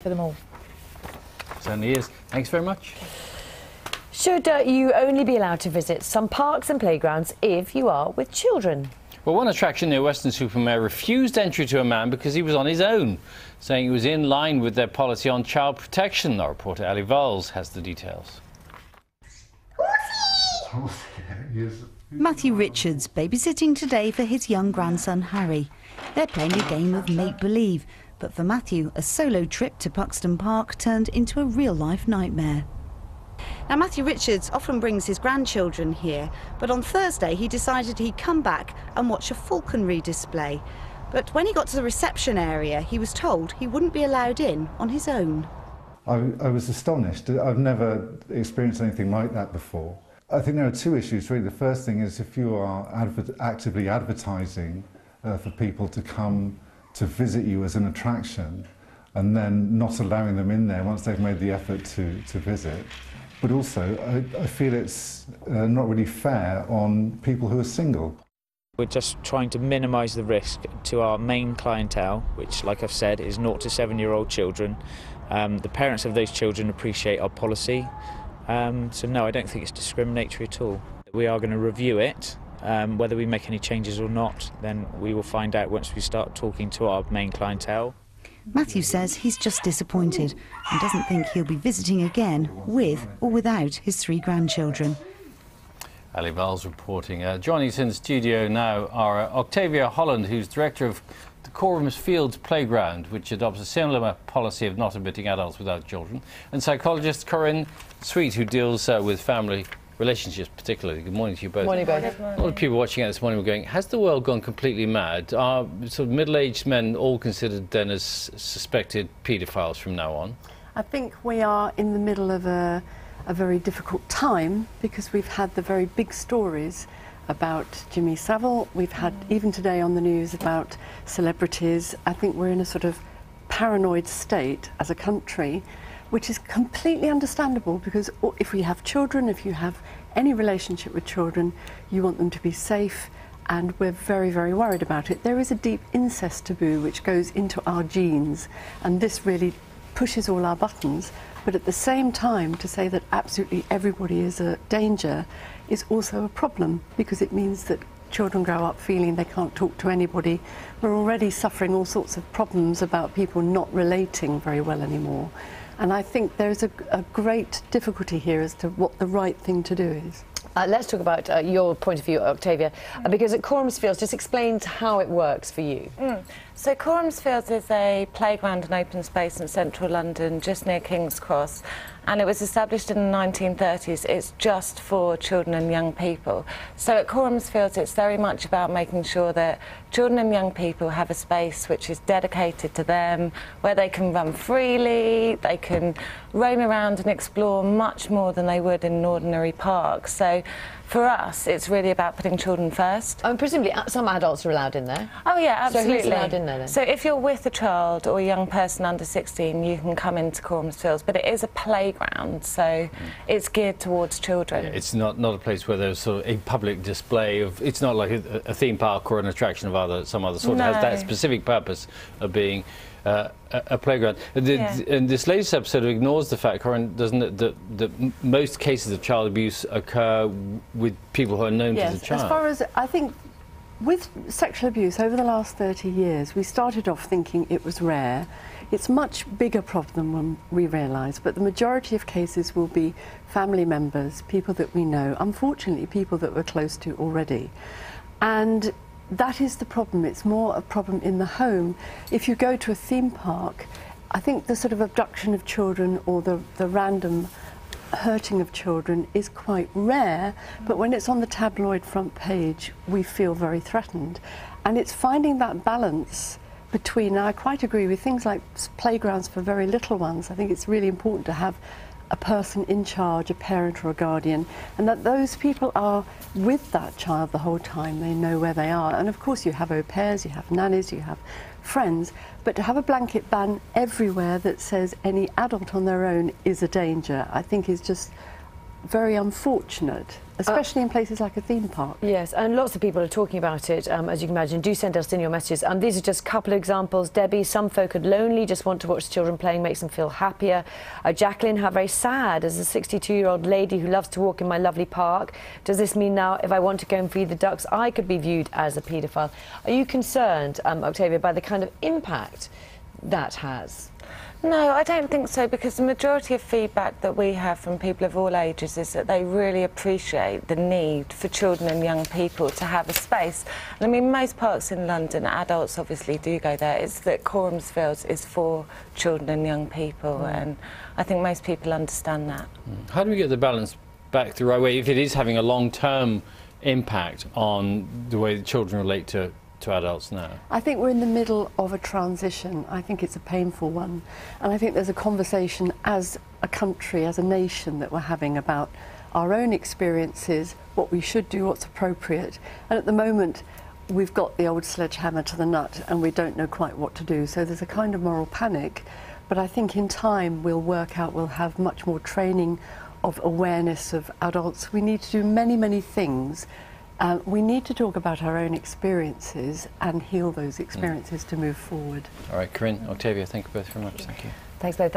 For them all. Certainly is. Thanks very much. Should you only be allowed to visit some parks and playgrounds if you are with children? Well, one attraction near Weston-super-Mare refused entry to a man because he was on his own, saying it was in line with their policy on child protection. Our reporter Ali Valls has the details. Matthew Richards babysitting today for his young grandson Harry. They're playing a game of make-believe, but for Matthew, a solo trip to Buxton Park turned into a real-life nightmare. Now, Matthew Richards often brings his grandchildren here, but on Thursday he decided he'd come back and watch a falconry display. But when he got to the reception area, he was told he wouldn't be allowed in on his own. I was astonished. I've never experienced anything like that before. I think there are two issues, really. The first thing is if you are actively advertising for people to come to visit you as an attraction and then not allowing them in there once they've made the effort to visit. But also, I feel it's not really fair on people who are single. We're just trying to minimise the risk to our main clientele, which, like I've said, is 0 to 7-year-old children. The parents of those children appreciate our policy, so no, I don't think it's discriminatory at all. We are going to review it. Whether we make any changes or not, then we will find out once we start talking to our main clientele. Matthew says he's just disappointed and doesn't think he'll be visiting again with or without his 3 grandchildren. Ali Valls reporting. Joining us in the studio now are Octavia Holland, who's director of the Coram Fields Playground, which adopts a similar policy of not admitting adults without children, and psychologist Coram, who deals with family relationships particularly. Good morning to you both. Morning, both. A lot of people watching it this morning were going, has the world gone completely mad? Are sort of middle-aged men all considered then as suspected paedophiles from now on? I think we are in the middle of a very difficult time because we've had the very big stories about Jimmy Savile. We've had, even today on the news, about celebrities. I think we're in a sort of paranoid state as a country, which is completely understandable because if we have children, if you have any relationship with children, you want them to be safe, and we're very, very worried about it. There is a deep incest taboo which goes into our genes, and this really pushes all our buttons. But at the same time, to say that absolutely everybody is a danger is also a problem, because it means that children grow up feeling they can't talk to anybody. We're already suffering all sorts of problems about people not relating very well anymore. And I think there's a great difficulty here as to what the right thing to do is. Let's talk about your point of view, Octavia, because at Coram Fields, just explain how it works for you. So Coram Fields is a playground and open space in central London, just near King's Cross, and it was established in the 1930s. It's just for children and young people. So at Coram Fields, it's very much about making sure that children and young people have a space which is dedicated to them, where they can run freely, they can roam around and explore much more than they would in an ordinary park. So for us, it's really about putting children first. And presumably some adults are allowed in there. Oh yeah, absolutely. So who's allowed in there then? So if you're with a child or a young person under 16, you can come into Coram Fields, but it is a playground, so it's geared towards children. Yeah, it's not a place where there's sort of a public display of. It's not like a theme park or an attraction of some other sort. No. It has that specific purpose of being a playground. And this latest episode ignores the fact, Coram, doesn't it, that most cases of child abuse occur with people who are known to the child. As far as I think, with sexual abuse over the last 30 years, we started off thinking it was rare. It's much bigger problem than we realise, but the majority of cases will be family members, people that we know, unfortunately people that we're close to already. And that is the problem. It's more a problem in the home. If you go to a theme park, I think the sort of abduction of children or the random hurting of children is quite rare, but when it's on the tabloid front page, we feel very threatened. And it's finding that balance between, I quite agree with things like playgrounds for very little ones. I think it's really important to have a person in charge, a parent or a guardian, and that those people are with that child the whole time. They know where they are. And of course you have au pairs, you have nannies, you have friends, but to have a blanket ban everywhere that says any adult on their own is a danger, I think is just very unfortunate, especially in places like a theme park. Yes, and lots of people are talking about it, as you can imagine. Do send us in your messages. These are just a couple of examples. Debbie, some folk are lonely, just want to watch children playing, makes them feel happier. Jacqueline, how very sad, as a 62-year-old lady who loves to walk in my lovely park. Does this mean now if I want to go and feed the ducks, I could be viewed as a paedophile? Are you concerned, Octavia, by the kind of impact that has? No, I don't think so, because the majority of feedback that we have from people of all ages is that they really appreciate the need for children and young people to have a space. And I mean, most parks in London, adults obviously do go there. It's that Coram's Fields is for children and young people, and I think most people understand that. How do we get the balance back the right way if it is having a long-term impact on the way the children relate to adults now? I think we're in the middle of a transition. I think it's a painful one. And I think there's a conversation as a country, as a nation, that we're having about our own experiences, what we should do, what's appropriate. And at the moment, we've got the old sledgehammer to the nut and we don't know quite what to do. So there's a kind of moral panic. But I think in time we'll work out, we'll have much more training of awareness of adults. We need to do many, many things. We need to talk about our own experiences and heal those experiences to move forward. All right, Corinne, Octavia, thank you both very much. Thank you. Thanks both.